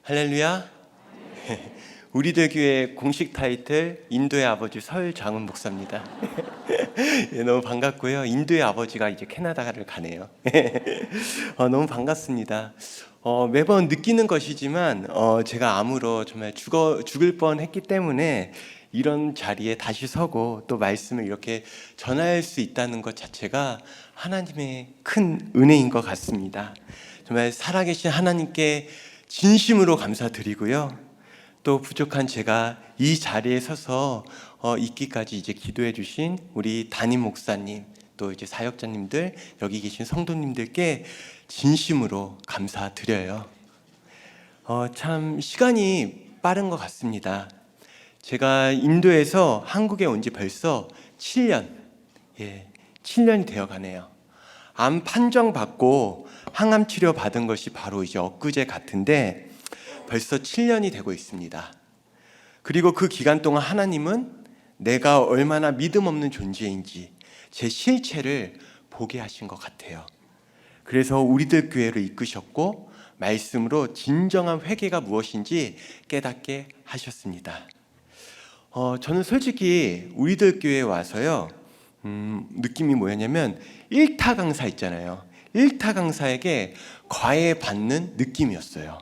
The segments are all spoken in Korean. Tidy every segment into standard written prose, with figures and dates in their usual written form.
할렐루야. 우리들 교회 공식 타이틀 인도의 아버지 서울장훈 목사입니다. 너무 반갑고요. 인도의 아버지가 이제 캐나다를 가네요. 너무 반갑습니다. 매번 느끼는 것이지만 제가 암으로 정말 죽을 뻔했기 때문에 이런 자리에 다시 서고 또 말씀을 이렇게 전할 수 있다는 것 자체가 하나님의 큰 은혜인 것 같습니다. 정말 살아계신 하나님께 진심으로 감사드리고요. 또 부족한 제가 이 자리에 서서 있기까지 이제 기도해 주신 우리 담임 목사님, 또 이제 사역자님들, 여기 계신 성도님들께 진심으로 감사드려요. 참 시간이 빠른 것 같습니다. 제가 인도에서 한국에 온 지 벌써 7년이 되어 가네요. 암 판정 받고 항암 치료 받은 것이 바로 이제 엊그제 같은데 벌써 7년이 되고 있습니다. 그리고 그 기간 동안 하나님은 내가 얼마나 믿음 없는 존재인지 제 실체를 보게 하신 것 같아요. 그래서 우리들 교회를 이끄셨고 말씀으로 진정한 회개가 무엇인지 깨닫게 하셨습니다. 저는 솔직히 우리들 교회에 와서요, 느낌이 뭐였냐면 1타 강사 있잖아요. 1타 강사에게 과외받는 느낌이었어요.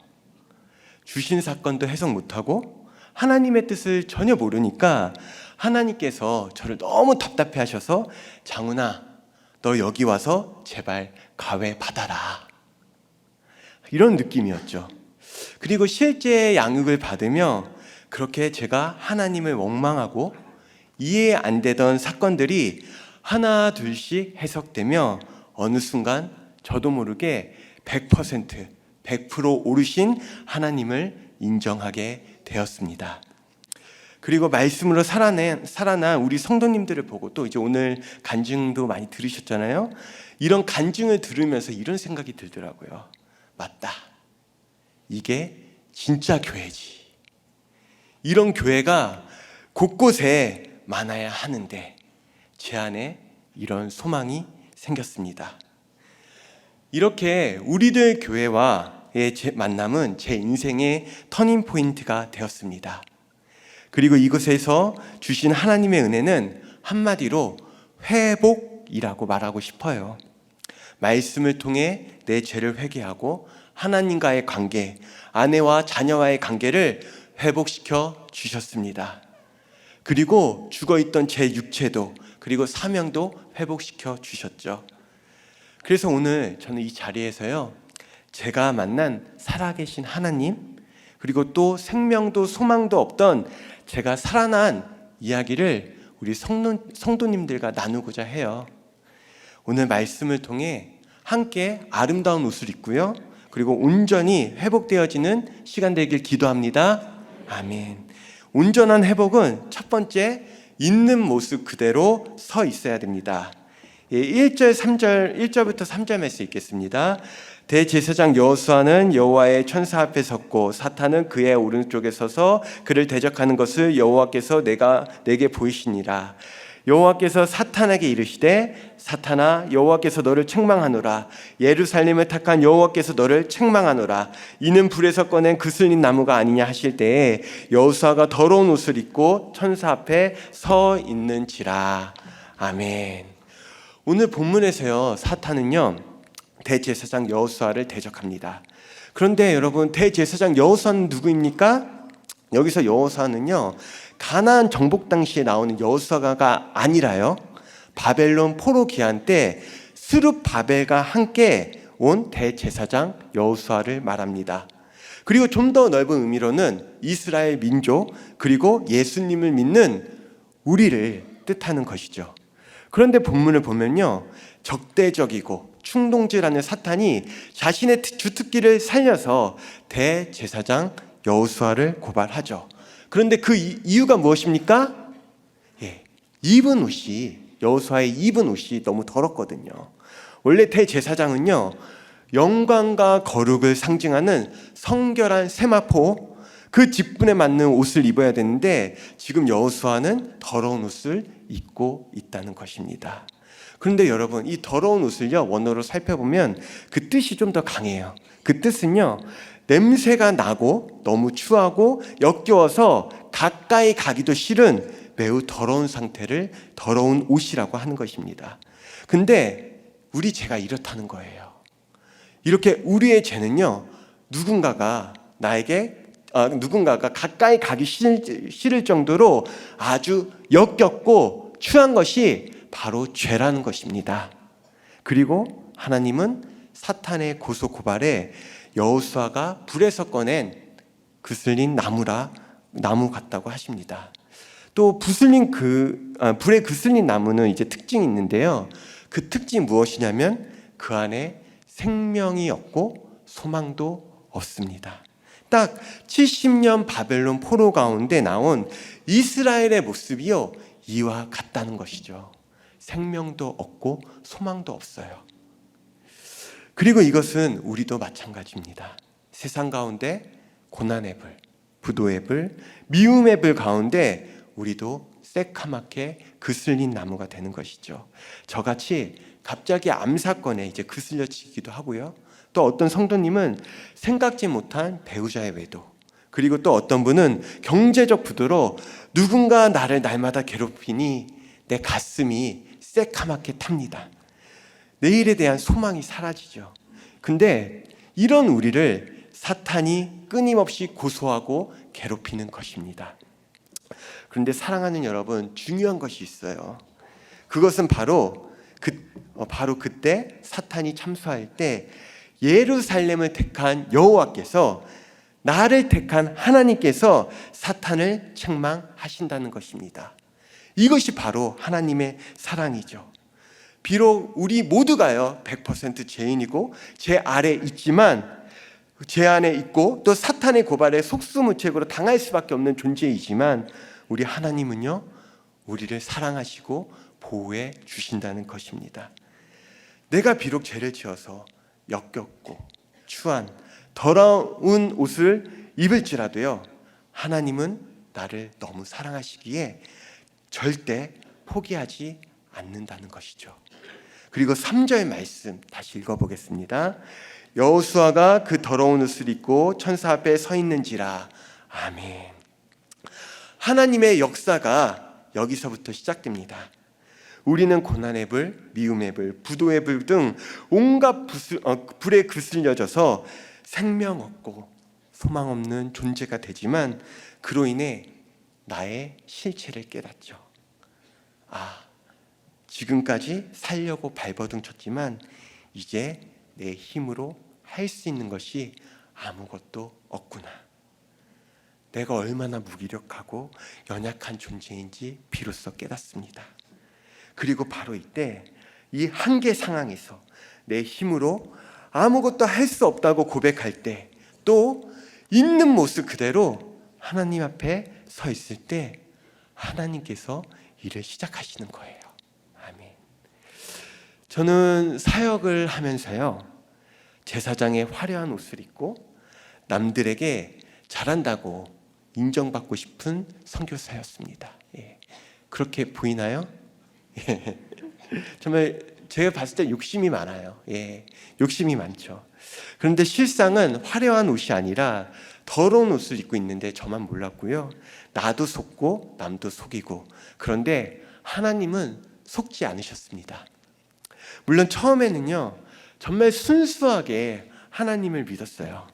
주신 사건도 해석 못하고 하나님의 뜻을 전혀 모르니까 하나님께서 저를 너무 답답해 하셔서 장훈아, 너 여기 와서 제발 과외 받아라, 이런 느낌이었죠. 그리고 실제 양육을 받으며 그렇게 제가 하나님을 원망하고 이해 안 되던 사건들이 하나 둘씩 해석되며 어느 순간 저도 모르게 100% 오르신 하나님을 인정하게 되었습니다. 그리고 말씀으로 살아난 우리 성도님들을 보고 또 이제 오늘 간증도 많이 들으셨잖아요. 이런 간증을 들으면서 이런 생각이 들더라고요. 맞다, 이게 진짜 교회지. 이런 교회가 곳곳에 많아야 하는데 제 안에 이런 소망이 생겼습니다. 이렇게 우리들 교회와의 제 만남은 제 인생의 터닝 포인트가 되었습니다. 그리고 이곳에서 주신 하나님의 은혜는 한마디로 회복이라고 말하고 싶어요. 말씀을 통해 내 죄를 회개하고 하나님과의 관계, 아내와 자녀와의 관계를 회복시켜 주셨습니다. 그리고 죽어있던 제 육체도, 그리고 사명도 회복시켜 주셨죠. 그래서 오늘 저는 이 자리에서요, 제가 만난 살아계신 하나님, 그리고 또 생명도 소망도 없던 제가 살아난 이야기를 우리 성도님들과 나누고자 해요. 오늘 말씀을 통해 함께 아름다운 옷을 입고요, 그리고 온전히 회복되어지는 시간 되길 기도합니다. 아멘. 온전한 회복은 첫 번째, 있는 모습 그대로 서 있어야 됩니다. 1절부터 3절 말씀 읽겠습니다. 대제사장 여호수아는 여호와의 천사 앞에 섰고 사탄은 그의 오른쪽에 서서 그를 대적하는 것을 여호와께서 내게 보이시니라. 여호와께서 사탄에게 이르시되 사탄아, 여호와께서 너를 책망하노라. 예루살렘을 택한 여호와께서 너를 책망하노라. 이는 불에서 꺼낸 그슬린 나무가 아니냐 하실 때에 여호수아가 더러운 옷을 입고 천사 앞에 서 있는지라. 아멘. 오늘 본문에서요, 사탄은요 대제사장 여호수아를 대적합니다. 그런데 여러분, 대제사장 여호수아는 누구입니까? 여기서 여호수아는요, 가나안 정복 당시에 나오는 여호수아가 아니라요, 바벨론 포로 기한 때 스룹바벨과 함께 온 대제사장 여호수아를 말합니다. 그리고 좀 더 넓은 의미로는 이스라엘 민족, 그리고 예수님을 믿는 우리를 뜻하는 것이죠. 그런데 본문을 보면요, 적대적이고 충동질하는 사탄이 자신의 주특기를 살려서 대제사장 여호수아를 고발하죠. 그런데 그 이유가 무엇입니까? 입은 옷이, 여호수아의 입은 옷이 너무 더럽거든요. 원래 대제사장은요, 영광과 거룩을 상징하는 성결한 세마포, 그 직분에 맞는 옷을 입어야 되는데 지금 여호수아는 더러운 옷을 입고 있다는 것입니다. 그런데 여러분, 이 더러운 옷을요, 원어로 살펴보면 그 뜻이 좀 더 강해요. 그 뜻은요, 냄새가 나고 너무 추하고 역겨워서 가까이 가기도 싫은 매우 더러운 상태를 더러운 옷이라고 하는 것입니다. 근데 우리 죄가 이렇다는 거예요. 이렇게 우리의 죄는요, 누군가가 가까이 가기 싫을 정도로 아주 역겹고 추한 것이 바로 죄라는 것입니다. 그리고 하나님은 사탄의 고소 고발에 여호수아가 불에서 꺼낸 그슬린 나무 같다고 하십니다. 또 불에 그슬린 나무는 이제 특징이 있는데요. 그 특징이 무엇이냐면 그 안에 생명이 없고 소망도 없습니다. 딱 70년 바벨론 포로 가운데 나온 이스라엘의 모습이요, 이와 같다는 것이죠. 생명도 없고 소망도 없어요. 그리고 이것은 우리도 마찬가지입니다. 세상 가운데 고난의 불, 부도의 불, 미움의 불 가운데 우리도 새카맣게 그슬린 나무가 되는 것이죠. 저같이 갑자기 암사건에 이제 그슬려지기도 하고요. 또 어떤 성도님은 생각지 못한 배우자의 외도, 그리고 또 어떤 분은 경제적 부도로 누군가 나를 날마다 괴롭히니 내 가슴이 새카맣게 탑니다. 내일에 대한 소망이 사라지죠. 근데 이런 우리를 사탄이 끊임없이 고소하고 괴롭히는 것입니다. 그런데 사랑하는 여러분, 중요한 것이 있어요. 그것은 바로 그때 사탄이 참수할 때 예루살렘을 택한 여호와께서, 나를 택한 하나님께서 사탄을 책망하신다는 것입니다. 이것이 바로 하나님의 사랑이죠. 비록 우리 모두가요 100% 죄인이고 죄 아래 있지만, 죄 안에 있고 또 사탄의 고발에 속수무책으로 당할 수밖에 없는 존재이지만, 우리 하나님은요 우리를 사랑하시고 보호해 주신다는 것입니다. 내가 비록 죄를 지어서 역겹고 추한 더러운 옷을 입을지라도요, 하나님은 나를 너무 사랑하시기에 절대 포기하지 않는다는 것이죠. 그리고 3절 말씀 다시 읽어보겠습니다. 여호수아가 그 더러운 옷을 입고 천사 앞에 서 있는지라. 아멘. 하나님의 역사가 여기서부터 시작됩니다. 우리는 고난의 불, 미움의 불, 부도의 불 등 온갖 불에 그슬려져서 생명 없고 소망 없는 존재가 되지만, 그로 인해 나의 실체를 깨닫죠. 지금까지 살려고 발버둥 쳤지만 이제 내 힘으로 할 수 있는 것이 아무것도 없구나. 내가 얼마나 무기력하고 연약한 존재인지 비로소 깨닫습니다. 그리고 바로 이때 이 한계 상황에서 내 힘으로 아무것도 할 수 없다고 고백할 때, 또 있는 모습 그대로 하나님 앞에 서 있을 때 하나님께서 일을 시작하시는 거예요. 아멘. 저는 사역을 하면서요, 제사장의 화려한 옷을 입고 남들에게 잘한다고 인정받고 싶은 선교사였습니다. 그렇게 보이나요? 정말 제가 봤을 때 욕심이 많아요. 욕심이 많죠. 그런데 실상은 화려한 옷이 아니라 더러운 옷을 입고 있는데 저만 몰랐고요. 나도 속고 남도 속이고, 그런데 하나님은 속지 않으셨습니다. 물론 처음에는요 정말 순수하게 하나님을 믿었어요.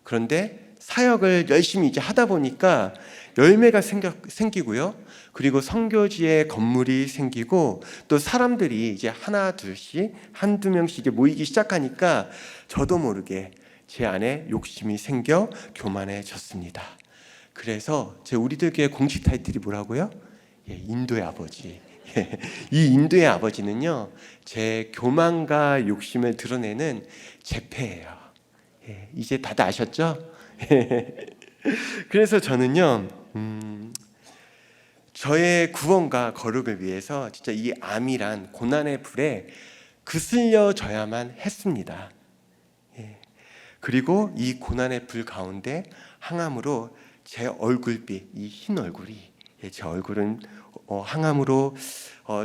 그런데 사역을 열심히 이제 하다 보니까 열매가 생기고요. 그리고 선교지에 건물이 생기고, 또 사람들이 이제 하나 둘씩 한두 명씩 모이기 시작하니까 저도 모르게 제 안에 욕심이 생겨 교만해졌습니다. 그래서 우리들 교회 공식 타이틀이 뭐라고요? 인도의 아버지. 이 인도의 아버지는요, 제 교만과 욕심을 드러내는 제패예요. 이제 다들 아셨죠? 그래서 저는요, 저의 구원과 거룩을 위해서 진짜 이 암이란 고난의 불에 그슬려져야만 했습니다. 그리고 이 고난의 불 가운데 항암으로 제 얼굴빛, 이 흰 얼굴이, 제 얼굴은 항암으로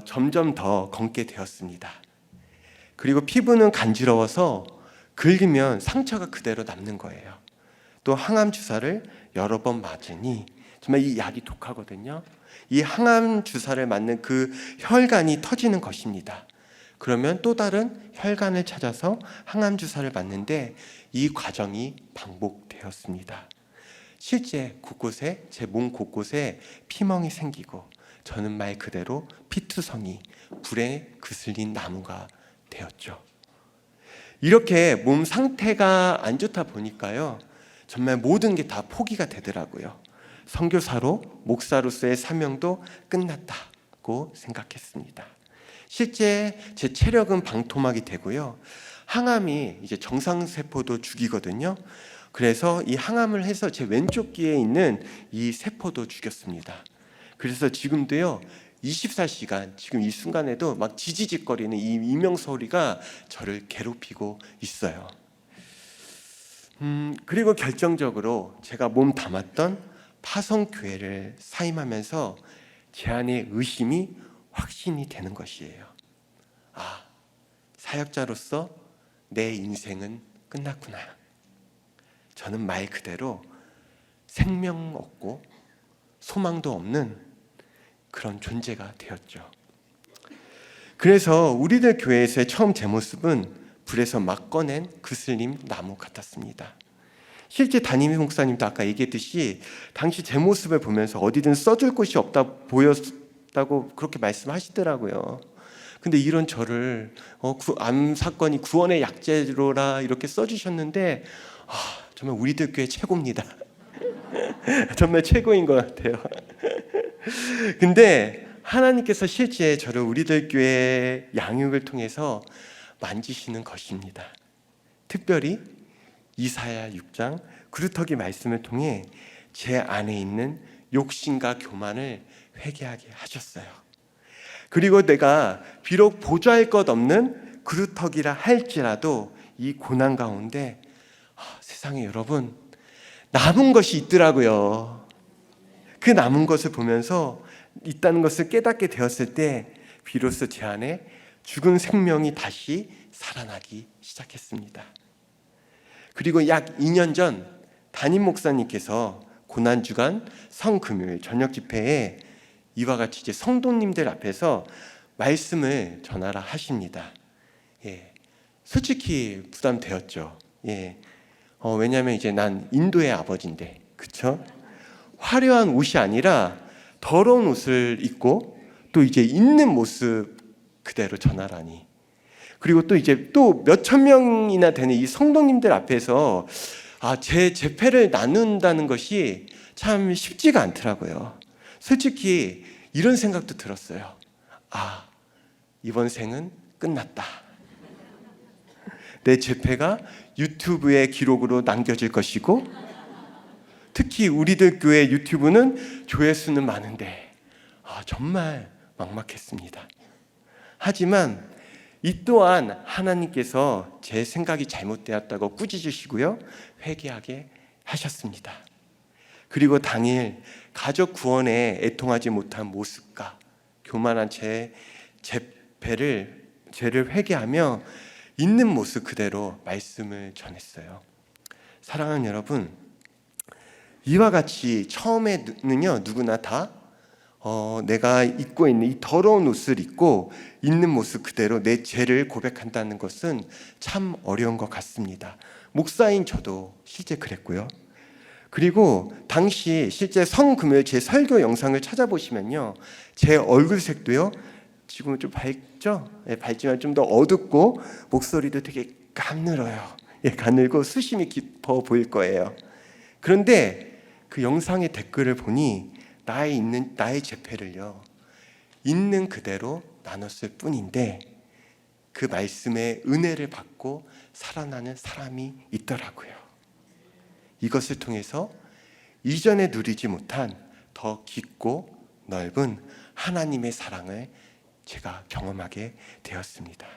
점점 더 검게 되었습니다. 그리고 피부는 간지러워서 긁으면 상처가 그대로 남는 거예요. 또 항암 주사를 여러 번 맞으니 정말 이 약이 독하거든요. 이 항암 주사를 맞는 그 혈관이 터지는 것입니다. 그러면 또 다른 혈관을 찾아서 항암 주사를 맞는데 이 과정이 반복되었습니다. 실제 곳곳에, 제 몸 곳곳에 피멍이 생기고 저는 말 그대로 피투성이, 불에 그슬린 나무가 되었죠. 이렇게 몸 상태가 안 좋다 보니까요, 정말 모든 게 다 포기가 되더라고요. 선교사로, 목사로서의 사명도 끝났다고 생각했습니다. 실제 제 체력은 방토막이 되고요, 항암이 이제 정상세포도 죽이거든요. 그래서 이 항암을 해서 제 왼쪽 귀에 있는 이 세포도 죽였습니다. 그래서 지금도요, 24시간 지금 이 순간에도 막 지지직거리는 이 이명 소리가 저를 괴롭히고 있어요. 그리고 결정적으로 제가 몸 담았던 파성교회를 사임하면서 제 안에 의심이 확신이 되는 것이에요. 아, 사역자로서 내 인생은 끝났구나. 저는 말 그대로 생명 없고 소망도 없는 그런 존재가 되었죠. 그래서 우리들 교회에서의 처음 제 모습은 불에서 막 꺼낸 그슬림 나무 같았습니다. 실제 담임 목사님도 아까 얘기했듯이 당시 제 모습을 보면서 어디든 써줄 곳이 없다 보였다고 그렇게 말씀하시더라고요. 근데 이런 저를 암 사건이 구원의 약재로라 이렇게 써주셨는데 정말 우리들 교회 최고입니다. 정말 최고인 것 같아요. 근데 하나님께서 실제 저를 우리들 교회 양육을 통해서 만지시는 것입니다. 특별히 이사야 6장 그루터기 말씀을 통해 제 안에 있는 욕심과 교만을 회개하게 하셨어요. 그리고 내가 비록 보잘것 것 없는 그루터기라 할지라도 이 고난 가운데 세상에 여러분 남은 것이 있더라고요. 그 남은 것을 보면서 있다는 것을 깨닫게 되었을 때 비로소 제 안에 죽은 생명이 다시 살아나기 시작했습니다. 그리고 약 2년 전 담임 목사님께서 고난주간 성금요일 저녁 집회에 이와 같이 이제 성도님들 앞에서 말씀을 전하라 하십니다. 솔직히 부담되었죠. 왜냐하면 이제 난 인도의 아버지인데, 그쵸? 화려한 옷이 아니라 더러운 옷을 입고 또 이제 있는 모습 그대로 전하라니. 그리고 또 이제 또 몇천 명이나 되는 이 성도님들 앞에서 제 제패를 나눈다는 것이 참 쉽지가 않더라고요. 솔직히 이런 생각도 들었어요. 이번 생은 끝났다. 내 제패가 유튜브의 기록으로 남겨질 것이고, 특히 우리들 교회 유튜브는 조회수는 많은데 정말 막막했습니다. 하지만 이 또한 하나님께서 제 생각이 잘못되었다고 꾸짖으시고요, 회개하게 하셨습니다. 그리고 당일 가족 구원에 애통하지 못한 모습과 교만한 제 죄를 회개하며 있는 모습 그대로 말씀을 전했어요. 사랑하는 여러분, 이와 같이 처음에는요, 누구나 다 내가 입고 있는 이 더러운 옷을 입고 있는 모습 그대로 내 죄를 고백한다는 것은 참 어려운 것 같습니다. 목사인 저도 실제 그랬고요. 그리고 당시 실제 성금요일 제 설교 영상을 찾아보시면요, 제 얼굴색도요 지금은 좀 밝죠? 밝지만 좀 더 어둡고 목소리도 되게 가늘어요. 가늘고 수심이 깊어 보일 거예요. 그런데 그 영상의 댓글을 보니 나의 죄패를요 있는 그대로 나눴을 뿐인데 그 말씀의 은혜를 받고 살아나는 사람이 있더라고요. 이것을 통해서 이전에 누리지 못한 더 깊고 넓은 하나님의 사랑을 제가 경험하게 되었습니다.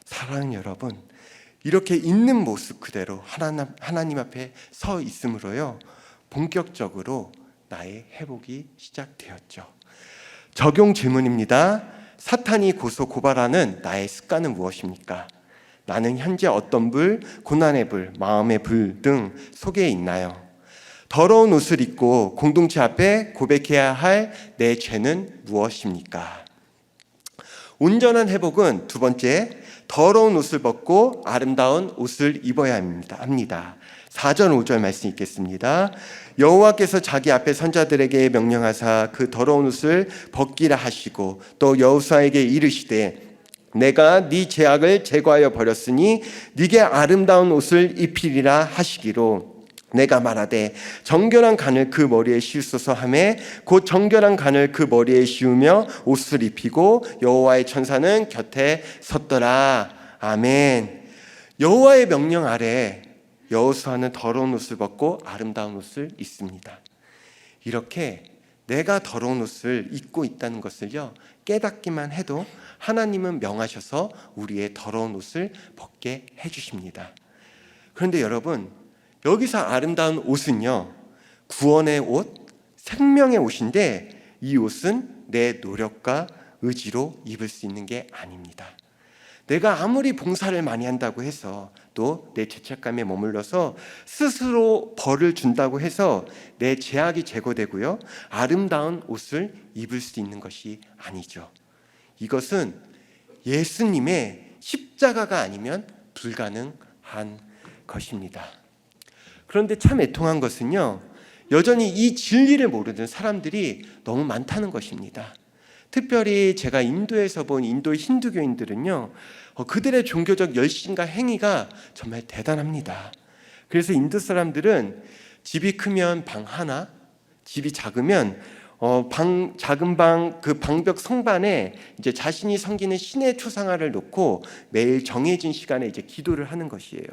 사랑하는 여러분, 이렇게 있는 모습 그대로 하나님 앞에 서 있음으로요 본격적으로 나의 회복이 시작되었죠. 적용 질문입니다. 사탄이 고발하는 나의 습관은 무엇입니까? 나는 현재 어떤 불, 고난의 불, 마음의 불 등 속에 있나요? 더러운 옷을 입고 공동체 앞에 고백해야 할 내 죄는 무엇입니까? 온전한 회복은 두 번째, 더러운 옷을 벗고 아름다운 옷을 입어야 합니다. 4절 5절 말씀 읽겠습니다. 여호와께서 자기 앞에 선자들에게 명령하사 그 더러운 옷을 벗기라 하시고 또 여호수아에게 이르시되 내가 네 죄악을 제거하여 버렸으니 네게 아름다운 옷을 입히리라 하시기로 내가 말하되 정결한 간을 그 머리에 씌우소서 하매 곧 정결한 간을 그 머리에 씌우며 옷을 입히고 여호와의 천사는 곁에 섰더라. 아멘. 여호와의 명령 아래 여호수아는 더러운 옷을 벗고 아름다운 옷을 입습니다. 이렇게 내가 더러운 옷을 입고 있다는 것을요 깨닫기만 해도 하나님은 명하셔서 우리의 더러운 옷을 벗게 해주십니다. 그런데 여러분, 여기서 아름다운 옷은요 구원의 옷, 생명의 옷인데 이 옷은 내 노력과 의지로 입을 수 있는 게 아닙니다. 내가 아무리 봉사를 많이 한다고 해서 또 내 죄책감에 머물러서 스스로 벌을 준다고 해서 내 죄악이 제거되고요 아름다운 옷을 입을 수 있는 것이 아니죠. 이것은 예수님의 십자가가 아니면 불가능한 것입니다. 그런데 참 애통한 것은요 여전히 이 진리를 모르는 사람들이 너무 많다는 것입니다. 특별히 제가 인도에서 본 인도 힌두교인들은요 그들의 종교적 열심과 행위가 정말 대단합니다. 그래서 인도 사람들은 집이 크면 방 하나, 집이 작으면 작은 방 그 방벽 성반에 이제 자신이 섬기는 신의 초상화를 놓고 매일 정해진 시간에 이제 기도를 하는 것이에요.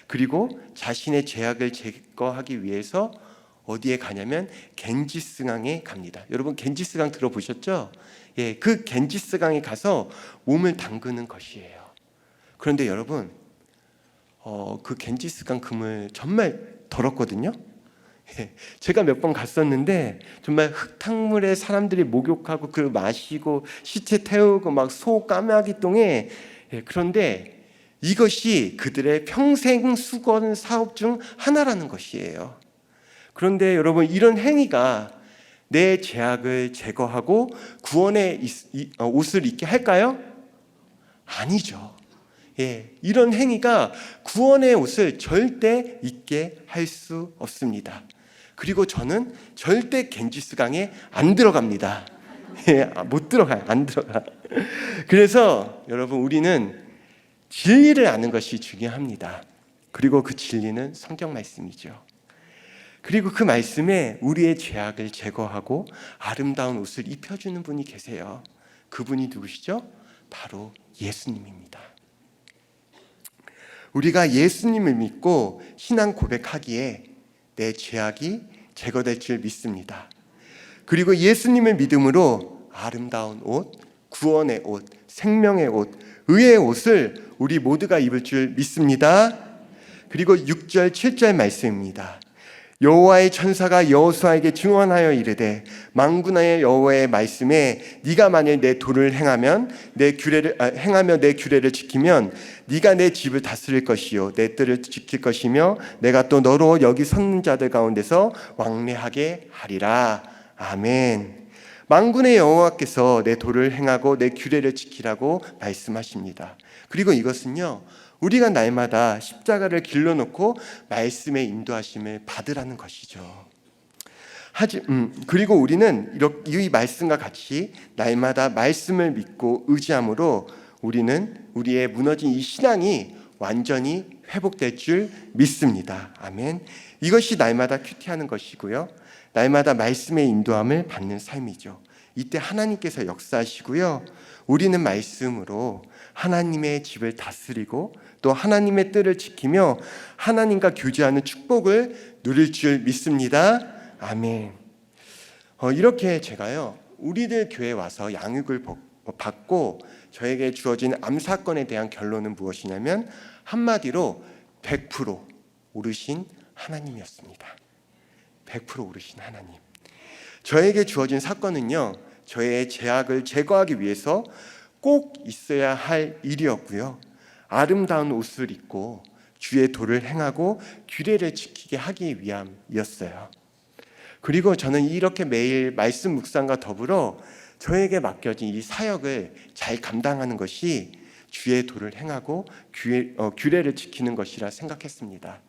그리고 자신의 죄악을 제거하기 위해서 어디에 가냐면 겐지스강에 갑니다. 여러분 겐지스강 들어보셨죠? 예, 그 겐지스강에 가서 몸을 담그는 것이에요. 그런데 여러분, 그 겐지스강 그물 정말 더럽거든요. 예, 제가 몇 번 갔었는데 정말 흙탕물에 사람들이 목욕하고 그 마시고 시체 태우고 막 소 까마귀 똥에 그런데 이것이 그들의 평생 수건 사업 중 하나라는 것이에요. 그런데 여러분 이런 행위가 내 죄악을 제거하고 구원의 옷을 입게 할까요? 아니죠. 예, 이런 행위가 구원의 옷을 절대 입게 할 수 없습니다. 그리고 저는 절대 겐지스강에 안 들어갑니다. 예, 못 들어가요. 안 들어가. 그래서 여러분 우리는 진리를 아는 것이 중요합니다. 그리고 그 진리는 성경 말씀이죠. 그리고 그 말씀에 우리의 죄악을 제거하고 아름다운 옷을 입혀주는 분이 계세요. 그분이 누구시죠? 바로 예수님입니다. 우리가 예수님을 믿고 신앙 고백하기에 내 죄악이 제거될 줄 믿습니다. 그리고 예수님을 믿음으로 아름다운 옷, 구원의 옷, 생명의 옷, 의의 옷을 우리 모두가 입을 줄 믿습니다. 그리고 6절, 7절 말씀입니다. 여호와의 천사가 여호수아에게 증언하여 이르되 만군의 여호와의 말씀에 네가 만일 내 도를 행하며 내 규례를 지키면 네가 내 집을 다스릴 것이요 내 뜰을 지킬 것이며 내가 또 너로 여기 섰는 자들 가운데서 왕래하게 하리라. 아멘. 만군의 여호와께서 내 도를 행하고 내 규례를 지키라고 말씀하십니다. 그리고 이것은요 우리가 날마다 십자가를 길러놓고 말씀의 인도하심을 받으라는 것이죠. 그리고 우리는 이 말씀과 같이 날마다 말씀을 믿고 의지함으로 우리는 우리의 무너진 이 신앙이 완전히 회복될 줄 믿습니다. 아멘. 이것이 날마다 큐티하는 것이고요. 날마다 말씀의 인도함을 받는 삶이죠. 이때 하나님께서 역사하시고요. 우리는 말씀으로 하나님의 집을 다스리고 또 하나님의 뜻을 지키며 하나님과 교제하는 축복을 누릴 줄 믿습니다. 아멘. 이렇게 제가요 우리들 교회에 와서 양육을 받고 저에게 주어진 암 사건에 대한 결론은 무엇이냐면 한마디로 100% 오르신 하나님이었습니다. 100% 오르신 하나님. 저에게 주어진 사건은요 저의 죄악을 제거하기 위해서 꼭 있어야 할 일이었고요. 아름다운 옷을 입고 주의 도를 행하고 규례를 지키게 하기 위함이었어요. 그리고 저는 이렇게 매일 말씀 묵상과 더불어 저에게 맡겨진 이 사역을 잘 감당하는 것이 주의 도를 행하고 규례를 지키는 것이라 생각했습니다.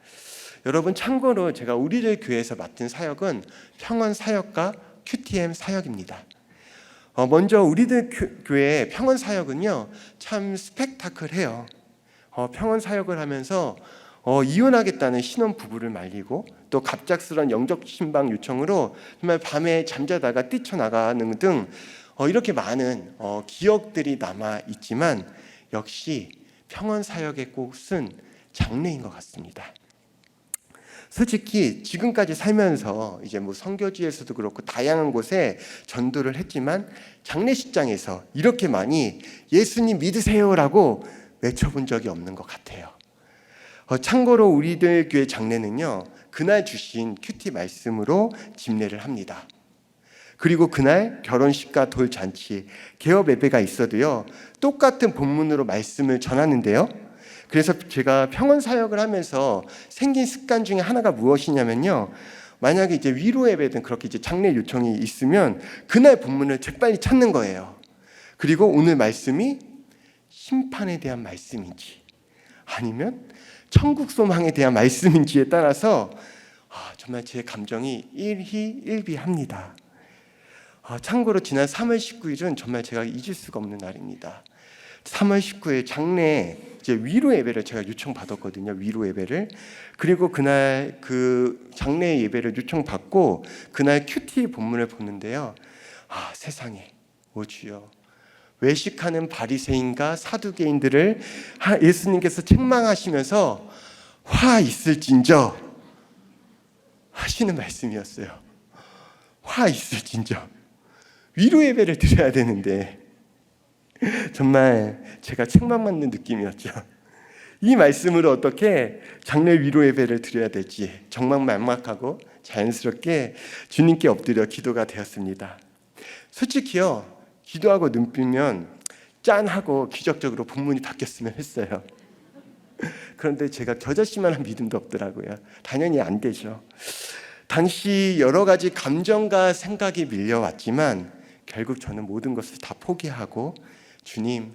여러분, 참고로 제가 우리들 교회에서 맡은 사역은 평원 사역과 QTM 사역입니다. 먼저 우리들 교회의 평원 사역은요, 참 스펙타클해요. 평원 사역을 하면서 이혼하겠다는 신혼 부부를 말리고, 또 갑작스런 영적 신방 요청으로 정말 밤에 잠자다가 뛰쳐나가는 등 이렇게 많은 기억들이 남아 있지만, 역시 평원 사역의 꽃은 장례인 것 같습니다. 솔직히 지금까지 살면서 이제 선교지에서도 그렇고 다양한 곳에 전도를 했지만, 장례식장에서 이렇게 많이 예수님 믿으세요라고 외쳐본 적이 없는 것 같아요. 참고로 우리들 교회 장례는요, 그날 주신 큐티 말씀으로 집례를 합니다. 그리고 그날 결혼식과 돌잔치, 개업 예배가 있어도요, 똑같은 본문으로 말씀을 전하는데요. 그래서 제가 평원 사역을 하면서 생긴 습관 중에 하나가 무엇이냐면요, 만약에 이제 위로 예배든 그렇게 이제 장례 요청이 있으면 그날 본문을 재빨리 찾는 거예요. 그리고 오늘 말씀이 심판에 대한 말씀인지 아니면 천국 소망에 대한 말씀인지에 따라서 정말 제 감정이 일희일비합니다. 참고로 지난 3월 19일은 정말 제가 잊을 수가 없는 날입니다. 3월 19일 장례 이제 위로 예배를 제가 요청받았거든요. 위로 예배를. 그리고 그날 그 장례 예배를 요청받고 그날 큐티 본문을 보는데요. 세상에, 오 주여, 외식하는 바리새인과 사두개인들을 예수님께서 책망하시면서 화 있을진저 하시는 말씀이었어요. 화 있을진저. 위로 예배를 드려야 되는데 정말 제가 책망받는 느낌이었죠. 이 말씀으로 어떻게 장례 위로 예배를 드려야 될지 정말 막막하고 자연스럽게 주님께 엎드려 기도가 되었습니다. 솔직히요, 기도하고 눈 뜨면 짠하고 기적적으로 본문이 바뀌었으면 했어요. 그런데 제가 겨자씨만한 믿음도 없더라고요. 당연히 안 되죠. 당시 여러 가지 감정과 생각이 밀려왔지만 결국 저는 모든 것을 다 포기하고 주님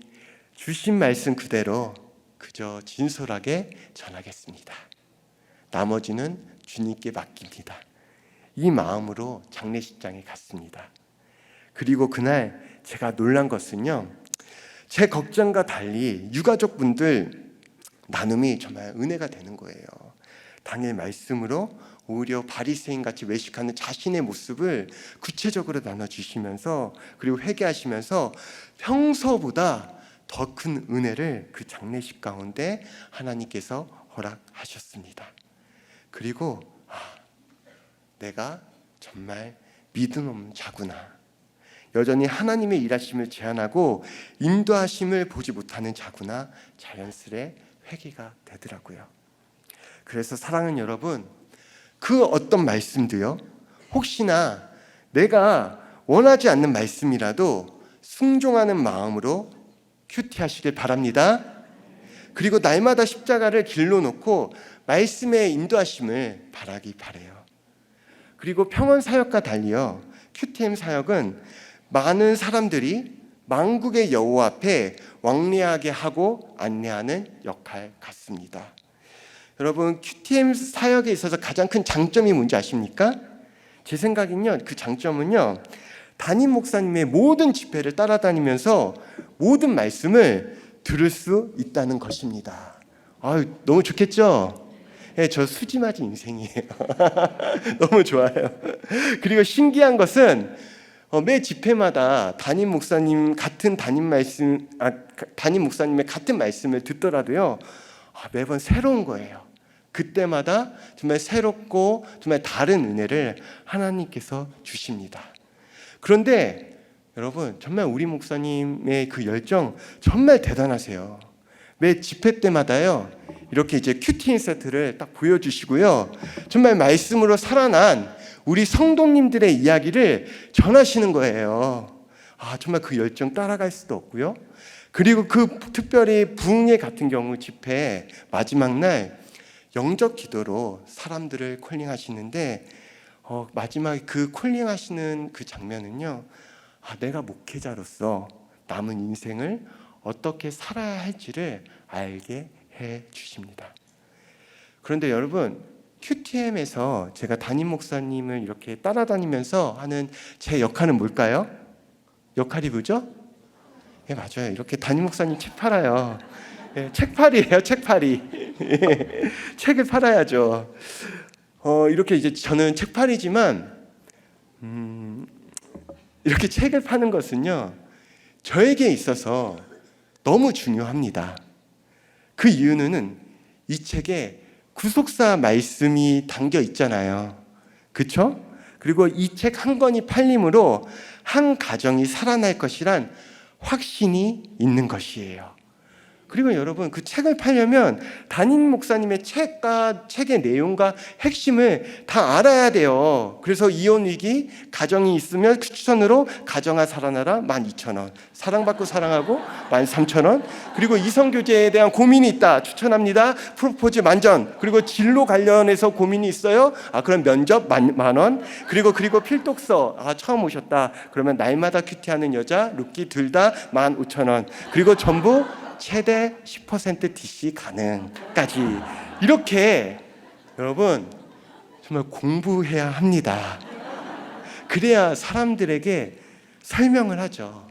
주신 말씀 그대로 그저 진솔하게 전하겠습니다. 나머지는 주님께 맡깁니다. 이 마음으로 장례식장에 갔습니다. 그리고 그날 제가 놀란 것은요, 제 걱정과 달리 유가족분들 나눔이 정말 은혜가 되는 거예요. 당일 말씀으로 오히려 바리새인같이 외식하는 자신의 모습을 구체적으로 나눠주시면서, 그리고 회개하시면서 평소보다 더 큰 은혜를 그 장례식 가운데 하나님께서 허락하셨습니다. 그리고 내가 정말 믿음 없는 자구나, 여전히 하나님의 일하심을 제한하고 인도하심을 보지 못하는 자구나, 자연스레 회개가 되더라고요. 그래서 사랑하는 여러분, 그 어떤 말씀도요, 혹시나 내가 원하지 않는 말씀이라도 순종하는 마음으로 큐티하시길 바랍니다. 그리고 날마다 십자가를 길러 놓고 말씀의 인도하심을 바라기 바라요. 그리고 평원 사역과 달리요, QTM 사역은 많은 사람들이 만국의 여호와 앞에 왕래하게 하고 안내하는 역할 같습니다. 여러분, QTM 사역에 있어서 가장 큰 장점이 뭔지 아십니까? 제 생각은요, 그 장점은요, 담임 목사님의 모든 집회를 따라다니면서 모든 말씀을 들을 수 있다는 것입니다. 너무 좋겠죠? 네, 저 수지 맞은 인생이에요. 너무 좋아요. 그리고 신기한 것은 매 집회마다 담임 목사님의 같은 말씀을 듣더라도요, 매번 새로운 거예요. 그때마다 정말 새롭고 정말 다른 은혜를 하나님께서 주십니다. 그런데 여러분, 정말 우리 목사님의 그 열정 정말 대단하세요. 매 집회 때마다요, 이렇게 이제 큐티 세트를 딱 보여주시고요, 정말 말씀으로 살아난 우리 성도님들의 이야기를 전하시는 거예요. 정말 그 열정 따라갈 수도 없고요. 그리고 특별히 부흥회 같은 경우 집회 마지막 날 영접 기도로 사람들을 콜링하시는데 마지막에 그 콜링하시는 그 장면은요, 내가 목회자로서 남은 인생을 어떻게 살아야 할지를 알게 해 주십니다. 그런데 여러분, QTM에서 제가 담임 목사님을 이렇게 따라다니면서 하는 제 역할은 뭘까요? 역할이 뭐죠? 예, 맞아요. 이렇게 담임 목사님 책 팔아요. 예, 책팔이에요, 책팔이. 책을 팔아야죠. 이렇게 이제 저는 책팔이지만, 이렇게 책을 파는 것은요, 저에게 있어서 너무 중요합니다. 그 이유는 이 책에 구속사 말씀이 담겨 있잖아요. 그렇죠? 그리고 이 책 한 권이 팔림으로 한 가정이 살아날 것이란 확신이 있는 것이에요. 그리고 여러분, 그 책을 팔려면 담임 목사님의 책의 내용과 핵심을 다 알아야 돼요. 그래서 이혼 위기, 가정이 있으면 추천으로 가정아 살아나라 12,000원, 사랑받고 사랑하고 13,000원, 그리고 이성교제에 대한 고민이 있다 추천합니다. 프로포즈 만전, 그리고 진로 관련해서 고민이 있어요. 그럼 면접 만원, 그리고 필독서, 처음 오셨다 그러면 날마다 큐티하는 여자 루키 둘 다 15,000원, 그리고 전부 최대 10% DC 가능까지, 이렇게 여러분 정말 공부해야 합니다. 그래야 사람들에게 설명을 하죠.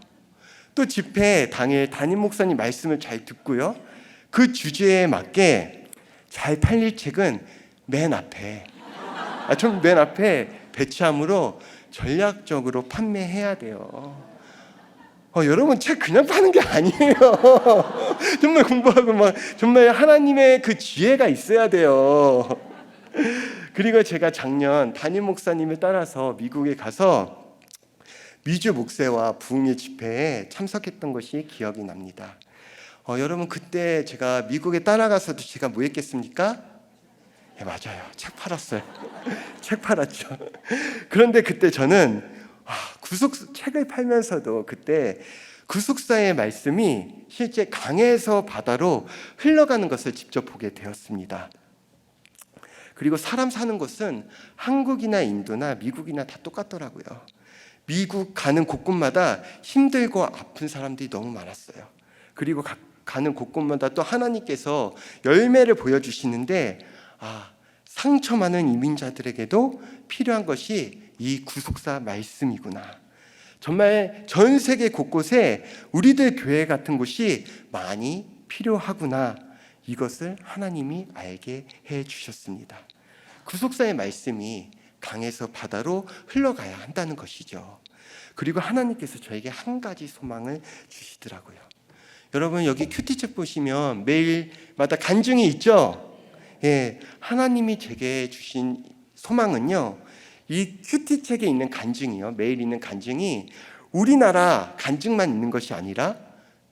또 집회 당일 담임 목사님 말씀을 잘 듣고요, 그 주제에 맞게 잘 팔릴 책은 맨 앞에 배치함으로 전략적으로 판매해야 돼요. 여러분, 책 그냥 파는 게 아니에요. 정말 공부하고 정말 하나님의 그 지혜가 있어야 돼요. 그리고 제가 작년 담임 목사님을 따라서 미국에 가서 미주 목회와 부흥회 집회에 참석했던 것이 기억이 납니다. 여러분, 그때 제가 미국에 따라가서도 제가 뭐 했겠습니까? 예, 맞아요. 책 팔았어요. 책 팔았죠. 그런데 그때 저는 책을 팔면서도 그때 구속사의 말씀이 실제 강에서 바다로 흘러가는 것을 직접 보게 되었습니다. 그리고 사람 사는 곳은 한국이나 인도나 미국이나 다 똑같더라고요. 미국 가는 곳곳마다 힘들고 아픈 사람들이 너무 많았어요. 그리고 가는 곳곳마다 또 하나님께서 열매를 보여주시는데, 상처 많은 이민자들에게도 필요한 것이 이 구속사 말씀이구나. 정말 전 세계 곳곳에 우리들 교회 같은 곳이 많이 필요하구나. 이것을 하나님이 알게 해 주셨습니다. 구속사의 말씀이 강에서 바다로 흘러가야 한다는 것이죠. 그리고 하나님께서 저에게 한 가지 소망을 주시더라고요. 여러분, 여기 큐티책 보시면 매일마다 간증이 있죠? 예, 하나님이 제게 주신 소망은요, 이 큐티책에 있는 간증이요, 매일 있는 간증이 우리나라 간증만 있는 것이 아니라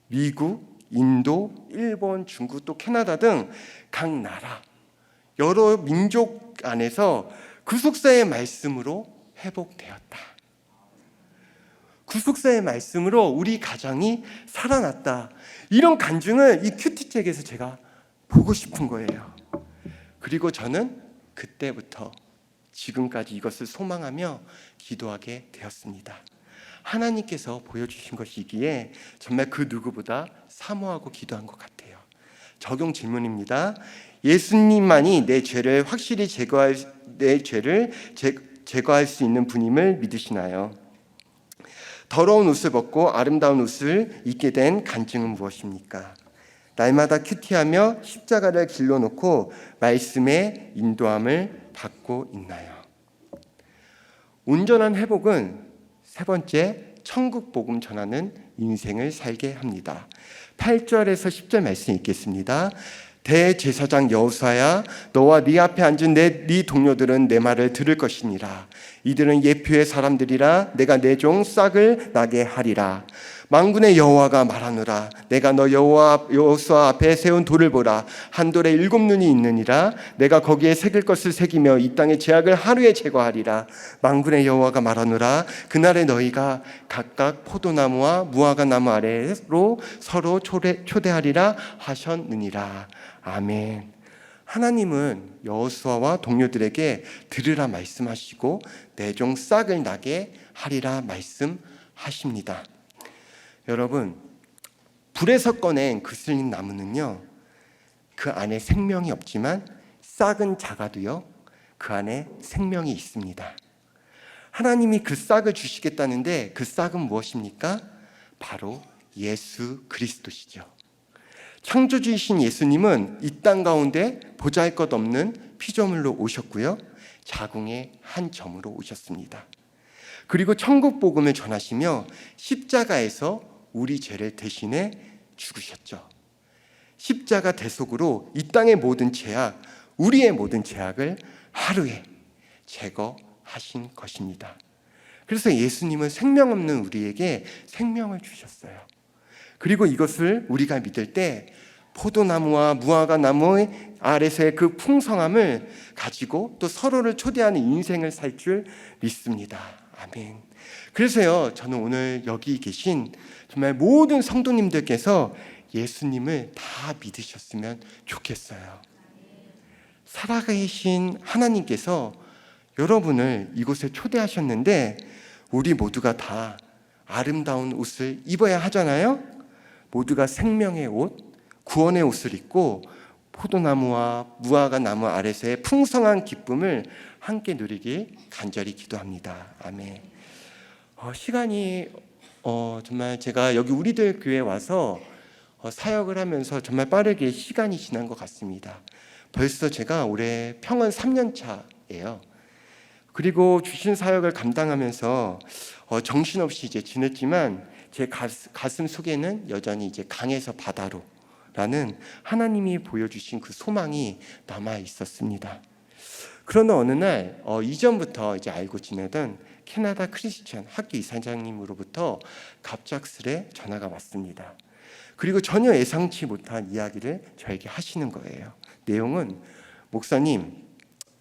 미국, 인도, 일본, 중국, 또 캐나다 등 각 나라 여러 민족 안에서 구속사의 말씀으로 회복되었다. 구속사의 말씀으로 우리 가정이 살아났다. 이런 간증을 이 큐티책에서 제가 보고 싶은 거예요. 그리고 저는 그때부터 지금까지 이것을 소망하며 기도하게 되었습니다. 하나님께서 보여주신 것이기에 정말 그 누구보다 사모하고 기도한 것 같아요. 적용 질문입니다. 예수님만이 내 죄를 확실히 제거할 수 있는 분임을 믿으시나요? 더러운 옷을 벗고 아름다운 옷을 입게 된 간증은 무엇입니까? 날마다 큐티하며 십자가를 길러놓고 말씀의 인도함을 받고 있나요? 온전한 회복은 세 번째, 천국 복음 전하는 인생을 살게 합니다. 8절에서 10절 말씀 읽겠습니다. 대제사장 여호수아야, 너와 네 앞에 앉은 네 동료들은 내 말을 들을 것이니라. 이들은 예표의 사람들이라. 내가 내 종 싹을 나게 하리라. 만군의 여호와가 말하노라. 내가 너 여호수아 앞에 세운 돌을 보라. 한 돌에 7눈이 있느니라. 내가 거기에 새길 것을 새기며 이 땅의 죄악을 하루에 제거하리라. 만군의 여호와가 말하노라. 그날에 너희가 각각 포도나무와 무화과 나무 아래로 서로 초대하리라 하셨느니라. 아멘. 하나님은 여호수아와 동료들에게 들으라 말씀하시고 내 종 싹을 나게 하리라 말씀하십니다. 여러분, 불에서 꺼낸 그슬린 나무는요, 그 안에 생명이 없지만 싹은 작아도요, 그 안에 생명이 있습니다. 하나님이 그 싹을 주시겠다는데 그 싹은 무엇입니까? 바로 예수 그리스도시죠. 창조주이신 예수님은 이 땅 가운데 보잘것없는 피조물로 오셨고요, 자궁의 한 점으로 오셨습니다. 그리고 천국 복음을 전하시며 십자가에서 우리 죄를 대신해 죽으셨죠. 십자가 대속으로 이 땅의 모든 죄악, 우리의 모든 죄악을 하루에 제거하신 것입니다. 그래서 예수님은 생명 없는 우리에게 생명을 주셨어요. 그리고 이것을 우리가 믿을 때 포도나무와 무화과 나무의 아래서의 그 풍성함을 가지고 또 서로를 초대하는 인생을 살 줄 믿습니다. 아멘. 그래서요, 저는 오늘 여기 계신 정말 모든 성도님들께서 예수님을 다 믿으셨으면 좋겠어요. 살아계신 하나님께서 여러분을 이곳에 초대하셨는데 우리 모두가 다 아름다운 옷을 입어야 하잖아요. 모두가 생명의 옷, 구원의 옷을 입고 포도나무와 무화과 나무 아래서의 풍성한 기쁨을 함께 누리길 간절히 기도합니다. 아멘. 시간이 정말 제가 여기 우리들 교회에 와서 사역을 하면서 정말 빠르게 시간이 지난 것 같습니다. 벌써 제가 올해 평원 3년 차예요. 그리고 주신 사역을 감당하면서 정신없이 이제 지냈지만 제 가슴 속에는 여전히 이제 강에서 바다로라는 하나님이 보여주신 그 소망이 남아 있었습니다. 그러나 어느 날 이전부터 이제 알고 지내던 캐나다 크리스천 학교 이사장님으로부터 갑작스레 전화가 왔습니다. 그리고 전혀 예상치 못한 이야기를 저에게 하시는 거예요. 내용은 목사님,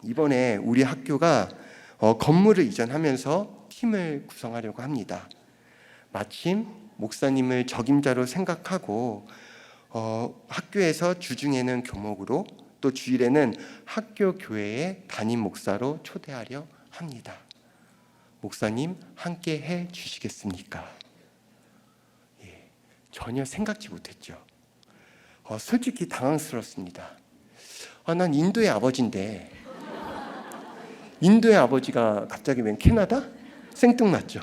이번에 우리 학교가 건물을 이전하면서 팀을 구성하려고 합니다. 마침 목사님을 적임자로 생각하고 학교에서 주중에는 교목으로 또 주일에는 학교 교회의 담임 목사로 초대하려 합니다. 목사님 함께 해 주시겠습니까? 예, 전혀 생각지 못했죠. 솔직히 당황스럽습니다. 난 인도의 아버지인데 인도의 아버지가 갑자기 웬 캐나다? 생뚱맞죠.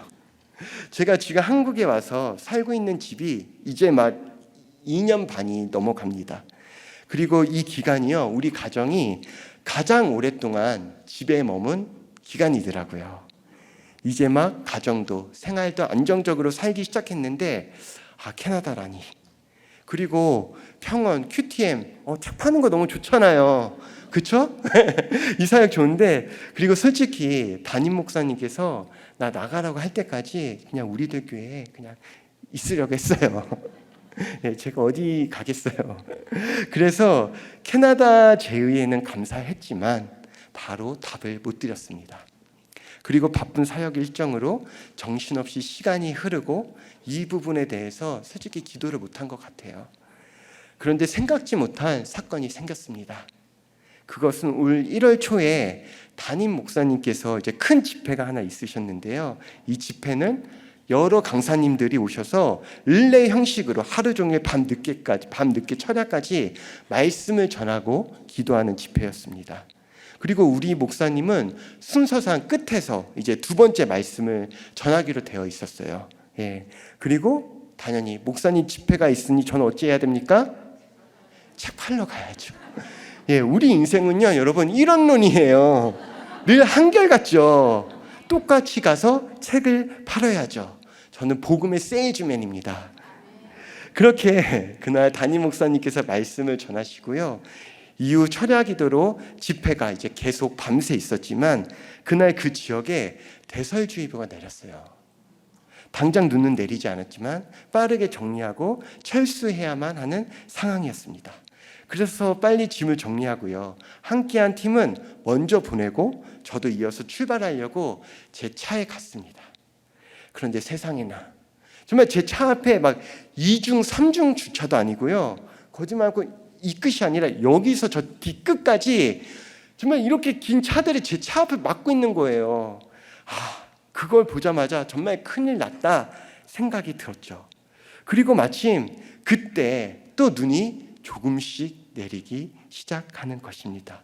제가 지금 한국에 와서 살고 있는 집이 이제 막 2년 반이 넘어갑니다. 그리고 이 기간이요, 우리 가정이 가장 오랫동안 집에 머문 기간이더라고요. 이제 막 가정도 생활도 안정적으로 살기 시작했는데 캐나다라니. 그리고 평원, QTM 책 파는 거 너무 좋잖아요. 그쵸? 이 사역 좋은데, 그리고 솔직히 담임 목사님께서 나 나가라고 할 때까지 그냥 우리들 교회에 그냥 있으려고 했어요. 네, 제가 어디 가겠어요. 그래서 캐나다 제의에는 감사했지만 바로 답을 못 드렸습니다. 그리고 바쁜 사역 일정으로 정신없이 시간이 흐르고 이 부분에 대해서 솔직히 기도를 못한 것 같아요. 그런데 생각지 못한 사건이 생겼습니다. 그것은 올 1월 초에 담임 목사님께서 이제 큰 집회가 하나 있으셨는데요. 이 집회는 여러 강사님들이 오셔서 릴레이 형식으로 하루 종일 밤늦게 철야까지 말씀을 전하고 기도하는 집회였습니다. 그리고 우리 목사님은 순서상 끝에서 이제 두 번째 말씀을 전하기로 되어 있었어요. 예. 그리고 당연히 목사님 집회가 있으니 저는 어찌해야 됩니까? 책 팔러 가야죠. 예, 우리 인생은요, 여러분, 이런 논이에요. 늘 한결같죠. 똑같이 가서 책을 팔아야죠. 저는 복음의 세일즈맨입니다. 그렇게 그날 담임 목사님께서 말씀을 전하시고요. 이후 철야 기도로 집회가 이제 계속 밤새 있었지만 그날 그 지역에 대설주의보가 내렸어요. 당장 눈은 내리지 않았지만 빠르게 정리하고 철수해야만 하는 상황이었습니다. 그래서 빨리 짐을 정리하고요. 함께한 팀은 먼저 보내고 저도 이어서 출발하려고 제 차에 갔습니다. 그런데 세상에나 정말 제 차 앞에 막 2중, 3중 주차도 아니고요. 거짓말하고 이 끝이 아니라 여기서 저 뒤끝까지 정말 이렇게 긴 차들이 제 차 앞을 막고 있는 거예요. 그걸 보자마자 정말 큰일 났다 생각이 들었죠. 그리고 마침 그때 또 눈이 조금씩 내리기 시작하는 것입니다.